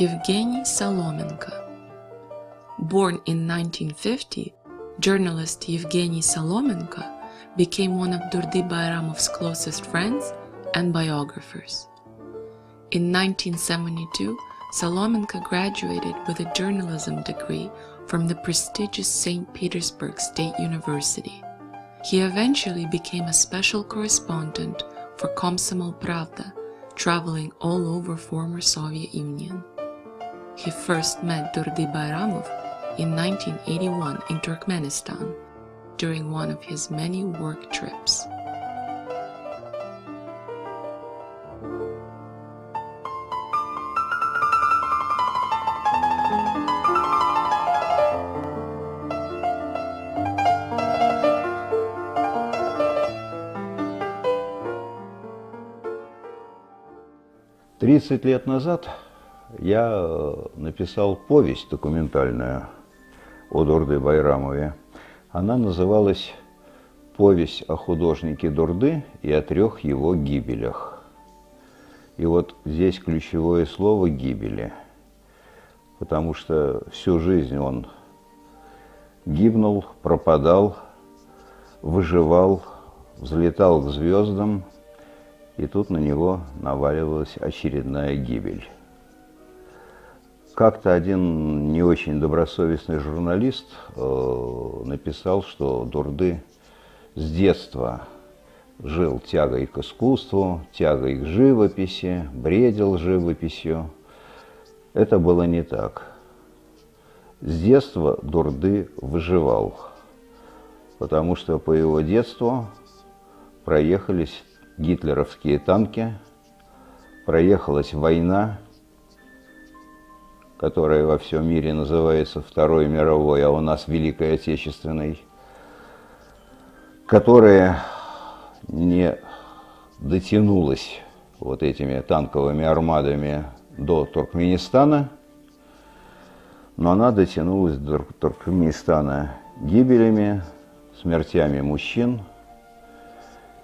Yevgeny Solomenko. Born in 1950, journalist Yevgeny Solomenko became one of Durdy Bayramov's closest friends and biographers. In 1972, Solomenko graduated with a journalism degree from the prestigious St. Petersburg State University. He eventually became a special correspondent for Komsomol Pravda, traveling all over former Soviet Union. He first met Durdy Bayramov in 1981 in Turkmenistan during one of his many work trips. «30 лет назад я написал повесть документальную о Дурды Байрамове. Она называлась «Повесть о художнике Дурды и о 3 его гибелях». И вот здесь ключевое слово «гибели», потому что всю жизнь он гибнул, пропадал, выживал, взлетал к звездам, и тут на него наваливалась очередная гибель. Как-то один не очень добросовестный журналист написал, что Дурды с детства жил тягой к искусству, тягой к живописи, бредил живописью. Это было не так. С детства Дурды выживал, потому что по его детству проехались гитлеровские танки, проехалась война, которая во всем мире называется Второй мировой, а у нас Великой Отечественной, которая не дотянулась вот этими танковыми армадами до Туркменистана, но она дотянулась до Туркменистана гибелями, смертями мужчин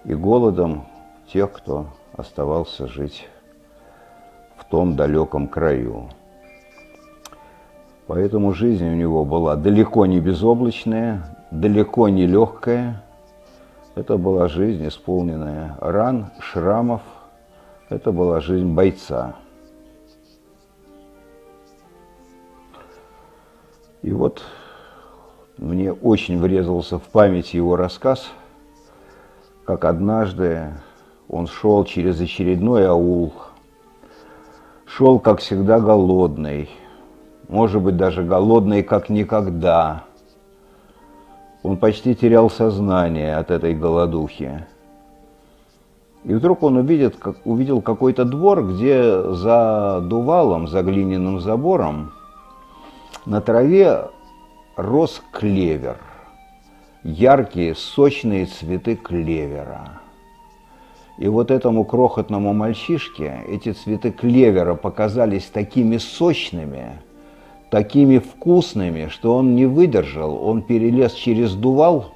и голодом тех, кто оставался жить в том далеком краю. Поэтому жизнь у него была далеко не безоблачная, далеко не легкая. Это была жизнь, исполненная ран, шрамов. Это была жизнь бойца. И вот мне очень врезался в память его рассказ, как однажды он шел через очередной аул, шел, как всегда, голодный, может быть, даже голодный, как никогда. Он почти терял сознание от этой голодухи. И вдруг он увидел какой-то двор, где за дувалом, за глиняным забором, на траве рос клевер. Яркие, сочные цветы клевера. И вот этому крохотному мальчишке эти цветы клевера показались такими сочными, такими вкусными, что он не выдержал, он перелез через дувал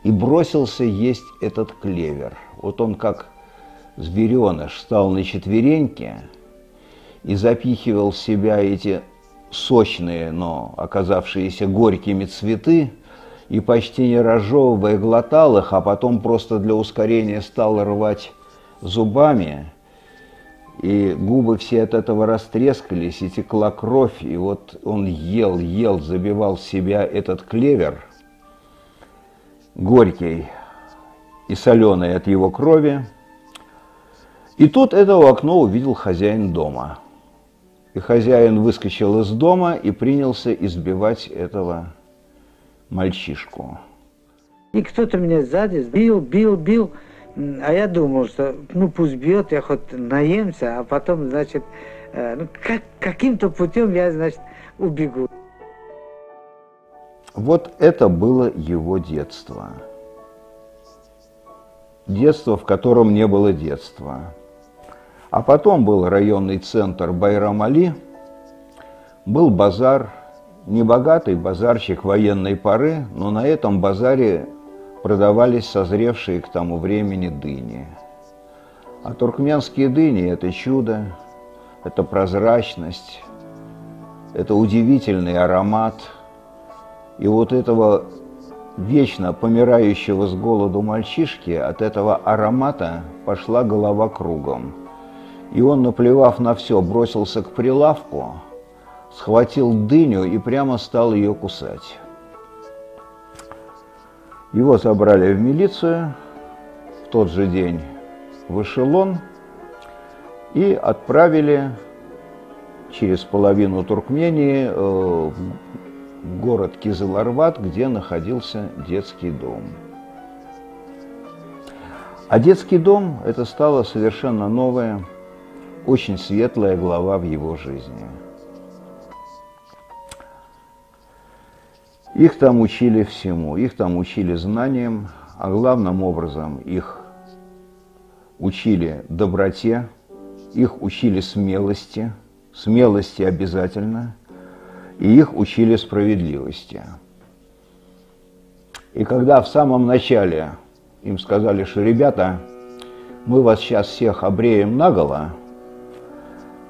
и бросился есть этот клевер. Вот он, как звереныш, встал на четвереньки и запихивал в себя эти сочные, но оказавшиеся горькими цветы, и почти не разжевывая глотал их, а потом просто для ускорения стал рвать зубами, и губы все от этого растрескались, и текла кровь, и вот он ел, забивал в себя этот клевер, горький и соленый от его крови. И тут это в окно увидел хозяин дома. И хозяин выскочил из дома и принялся избивать этого мальчишку. И кто-то меня сзади бил, а я думал, что ну пусть бьет, я хоть наемся, а потом, значит, каким-то путем я, значит, убегу. Вот это было его детство. Детство, в котором не было детства. А потом был районный центр Байрам-Али, был базар, небогатый базарчик военной поры, но на этом базаре продавались созревшие к тому времени дыни. А туркменские дыни – это чудо, это прозрачность, это удивительный аромат. И вот этого вечно помирающего с голоду мальчишки, от этого аромата пошла голова кругом. И он, наплевав на все, бросился к прилавку, схватил дыню и прямо стал ее кусать. Его забрали в милицию в тот же день в эшелон и отправили через половину Туркмении в город Кизыларват, где находился детский дом. А детский дом – это стала совершенно новая, очень светлая глава в его жизни. Их там учили всему, их там учили знаниям, а главным образом их учили доброте, их учили смелости, смелости обязательно, и их учили справедливости. И когда в самом начале им сказали, что ребята, мы вас сейчас всех обреем наголо,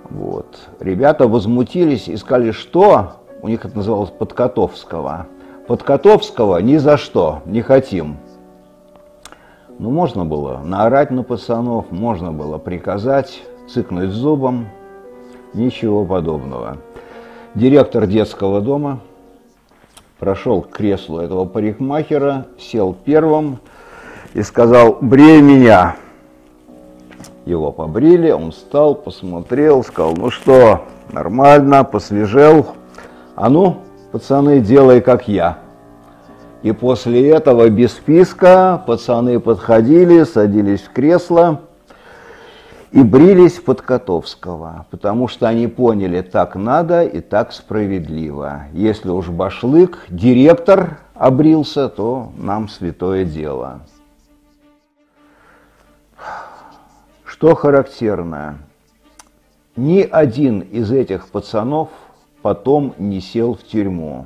вот, ребята возмутились и сказали, что, у них это называлось Подкотовского, Подкотовского ни за что не хотим. Ну, можно было наорать на пацанов, можно было приказать, цыкнуть зубом, ничего подобного. Директор детского дома прошел к креслу этого парикмахера, сел первым и сказал: «Брей меня». Его побрили, он встал, посмотрел, сказал: «Ну что, нормально, посвежел. А ну, пацаны, делай как я». И после этого без списка пацаны подходили, садились в кресло и брились Подкотовского, потому что они поняли, так надо и так справедливо. Если уж башлык, директор обрился, то нам святое дело. Что характерно, ни один из этих пацанов потом не сел в тюрьму.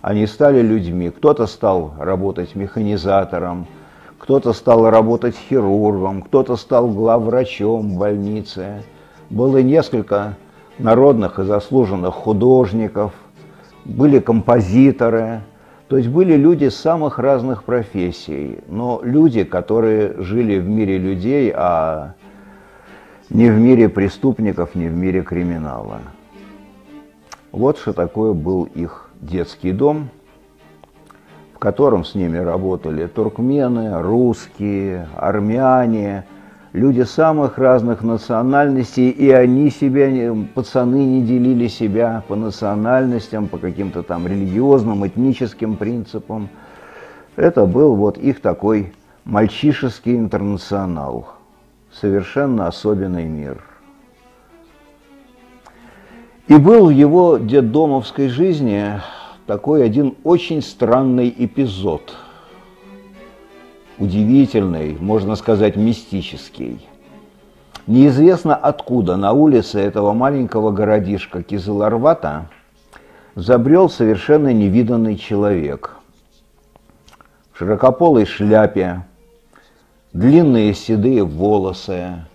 Они стали людьми. Кто-то стал работать механизатором, кто-то стал работать хирургом, кто-то стал главврачом в больнице. Было несколько народных и заслуженных художников, были композиторы. То есть были люди самых разных профессий, но люди, которые жили в мире людей, а не в мире преступников, не в мире криминала. Вот что такое был их детский дом, в котором с ними работали туркмены, русские, армяне, люди самых разных национальностей, и они себя, пацаны, не делили себя по национальностям, по каким-то там религиозным, этническим принципам. Это был вот их такой мальчишеский интернационал, совершенно особенный мир. И был в его детдомовской жизни такой один очень странный эпизод, удивительный, можно сказать, мистический. Неизвестно откуда на улице этого маленького городишка Кизыларвата забрел совершенно невиданный человек в широкополой шляпе, длинные седые волосы,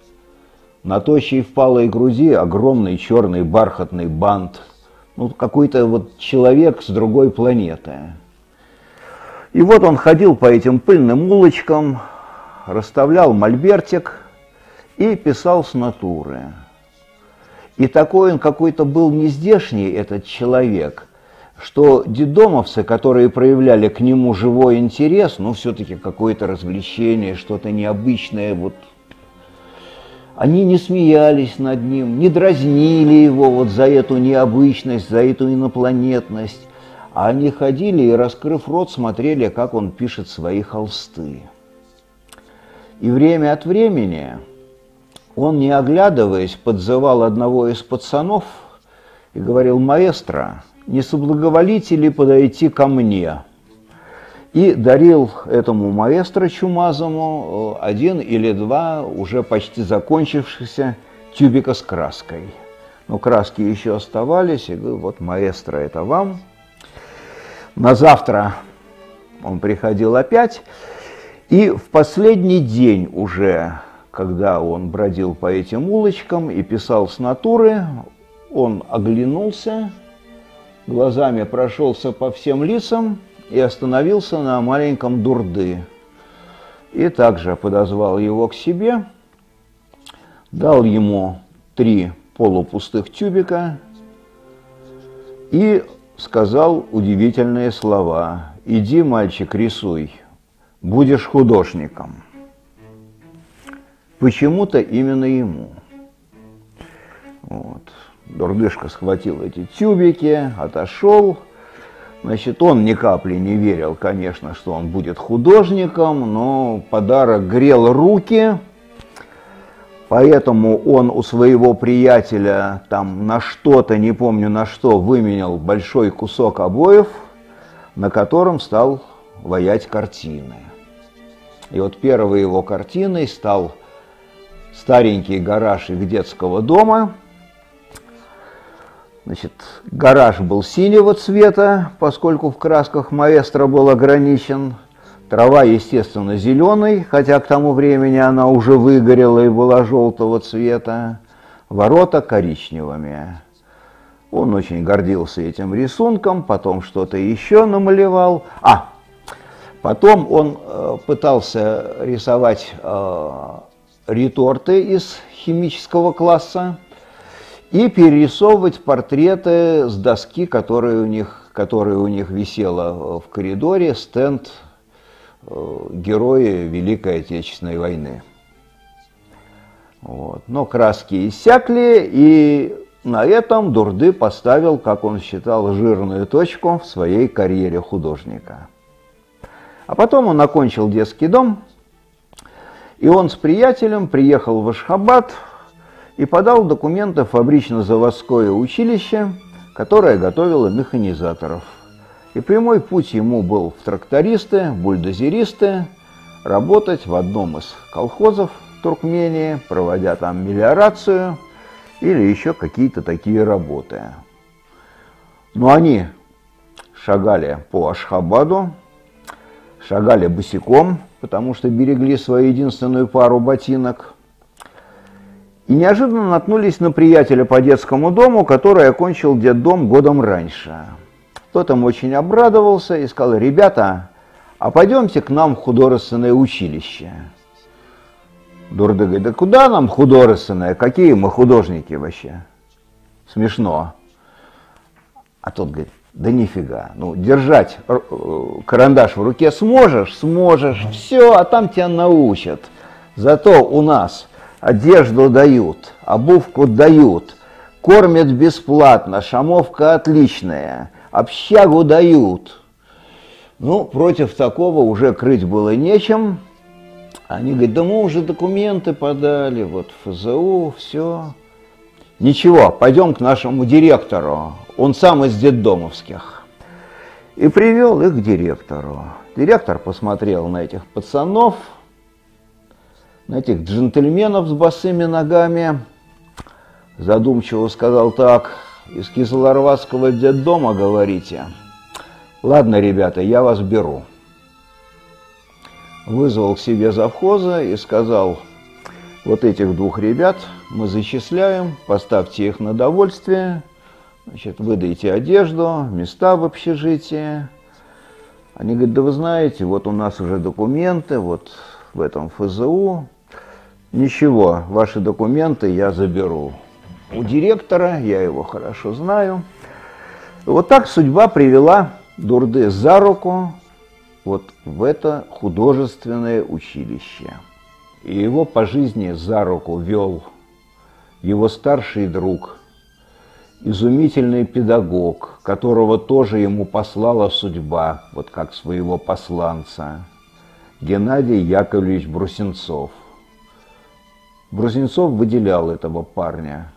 на тощей впалой груди огромный черный бархатный бант. Ну, какой-то вот человек с другой планеты. И вот он ходил по этим пыльным улочкам, расставлял мольбертик и писал с натуры. И такой он какой-то был нездешний, этот человек, что детдомовцы, которые проявляли к нему живой интерес, ну, все-таки какое-то развлечение, что-то необычное, вот, они не смеялись над ним, не дразнили его вот за эту необычность, за эту инопланетность, а они ходили и, раскрыв рот, смотрели, как он пишет свои холсты. И время от времени он, не оглядываясь, подзывал одного из пацанов и говорил: «Маэстро, не соблаговолите ли подойти ко мне?» И дарил этому маэстро чумазому один или два уже почти закончившихся тюбика с краской. Но краски еще оставались, и говорю: «Вот, маэстро, это вам». На завтра он приходил опять, и в последний день уже когда он бродил по этим улочкам и писал с натуры, он оглянулся, глазами прошелся по всем лицам и остановился на маленьком Дурды. И также подозвал его к себе, дал ему 3 полупустых тюбика и сказал удивительные слова: «Иди, мальчик, рисуй, будешь художником». Почему-то именно ему. Вот. Дурдышка схватил эти тюбики, отошел. Значит, он ни капли не верил, конечно, что он будет художником, но подарок грел руки. Поэтому он у своего приятеля там на что-то, не помню на что, выменял большой кусок обоев, на котором стал ваять картины. И вот первой его картиной стал старенький гараж их детского дома. Значит, гараж был синего цвета, поскольку в красках маэстро был ограничен. Трава, естественно, зеленой, хотя к тому времени она уже выгорела и была желтого цвета. Ворота коричневыми. Он очень гордился этим рисунком, потом что-то еще намалевал. Потом он пытался рисовать реторты из химического класса и перерисовывать портреты с доски, которая у них висела в коридоре, стенд герои Великой Отечественной войны. Вот. Но краски иссякли, и на этом Дурды поставил, как он считал, жирную точку в своей карьере художника. А потом он окончил детский дом, и он с приятелем приехал в Ашхабад и подал документы в фабрично-заводское училище, которое готовило механизаторов. И прямой путь ему был в трактористы, бульдозеристы, работать в одном из колхозов в Туркмении, проводя там мелиорацию или еще какие-то такие работы. Но они шагали по Ашхабаду, шагали босиком, потому что берегли свою единственную пару ботинок. И неожиданно наткнулись на приятеля по детскому дому, который окончил детдом годом раньше. Тот им очень обрадовался и сказал: «Ребята, а пойдемте к нам в художественное училище». Дурды говорит: «Да куда нам художественное? Какие мы художники вообще?» Смешно. А тот говорит: «Да нифига, ну держать карандаш в руке сможешь? Сможешь. Все, а там тебя научат. Зато у нас одежду дают, обувку дают, кормят бесплатно, шамовка отличная, общагу дают». Ну, против такого уже крыть было нечем. Они говорят: «Да мы уже документы подали, вот ФЗУ, все». «Ничего, пойдем к нашему директору, он сам из детдомовских». И привел их к директору. Директор посмотрел на этих пацанов, на этих джентльменов с босыми ногами, задумчиво сказал: «Так, из Кизларватского детдома, говорите? Ладно, ребята, я вас беру». Вызвал к себе завхоза и сказал: «Вот этих 2 ребят мы зачисляем, поставьте их на довольствие, значит, выдайте одежду, места в общежитии». Они говорят: «Да вы знаете, вот у нас уже документы, вот в этом ФЗУ. Ничего, ваши документы я заберу у директора, я его хорошо знаю». Вот так судьба привела Дурды за руку вот в это художественное училище. И его по жизни за руку вел его старший друг, изумительный педагог, которого тоже ему послала судьба, вот как своего посланца, Геннадий Яковлевич Брусенцов. Брусенцов выделял этого парня.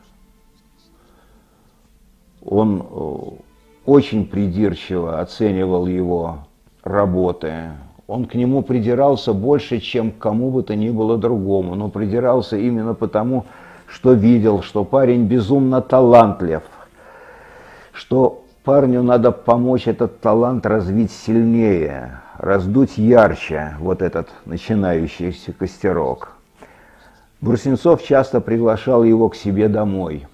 Он очень придирчиво оценивал его работы. Он к нему придирался больше, чем к кому бы то ни было другому, но придирался именно потому, что видел, что парень безумно талантлив, что парню надо помочь этот талант развить сильнее, раздуть ярче вот этот начинающийся костерок. Брусенцов часто приглашал его к себе домой,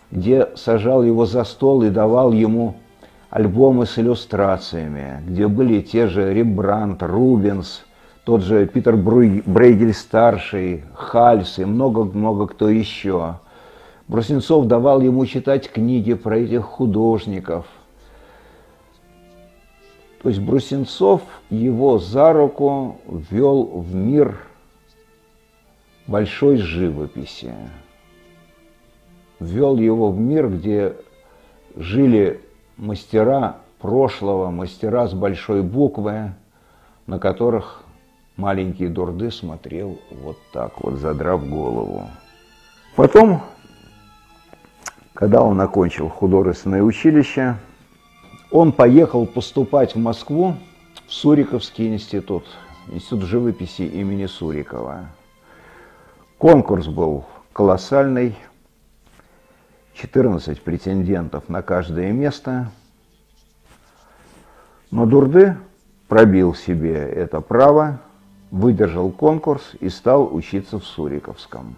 где сажал его за стол и давал ему альбомы с иллюстрациями, где были те же Рембрандт, Рубенс, тот же Питер Брейгель-старший, Хальс и много-много кто еще. Брусенцов давал ему читать книги про этих художников. То есть Брусенцов его за руку ввел в мир большой живописи. Ввел его в мир, где жили мастера прошлого, мастера с большой буквы, на которых маленький Дурды смотрел вот так вот, задрав голову. Потом, когда он окончил художественное училище, он поехал поступать в Москву в Суриковский институт, институт живописи имени Сурикова. Конкурс был колоссальный, 14 претендентов на каждое место, но Дурды пробил себе это право, выдержал конкурс и стал учиться в Суриковском.